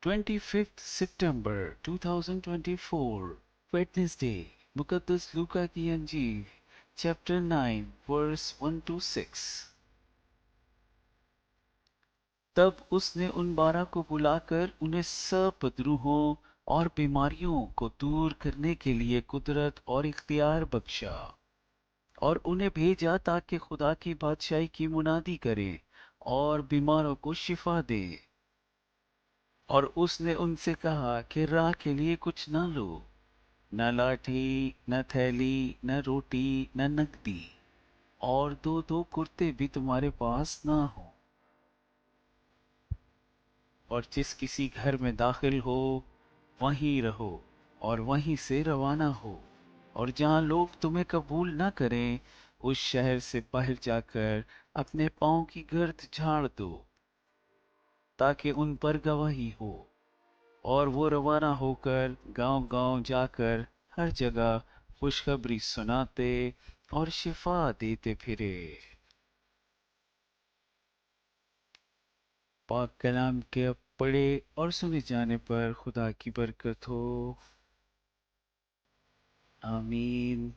25 September 2024 Wednesday मुकद्दस लूका की अंजील Chapter 9 verse 1 to 6 तब उसने उन 12 को बुलाकर उन्हें सब बदरूहों और बीमारियों को दूर करने के लिए कुदरत और इख्तियार बख्शा और उन्हें भेजा ताकि खुदा की बादशाही की मुनादी करें और बीमारों को शिफा दे। और उसने उनसे कहा कि राह के लिए कुछ न लो, न लाठी न थैली न रोटी न नकदी, और दो दो कुर्ते भी तुम्हारे पास न हो। और जिस किसी घर में दाखिल हो वहीं रहो और वहीं से रवाना हो, और जहाँ लोग तुम्हें कबूल न करें उस शहर से बाहर जाकर अपने पाँव की गर्द झाड़ दो ताकि उन पर गवाही हो। और वो रवाना होकर गांव-गांव जाकर हर जगह खुशखबरी सुनाते और शिफा देते फिरे। पाक कलाम के अब पढ़े और सुने जाने पर खुदा की बरकत हो। आमीन।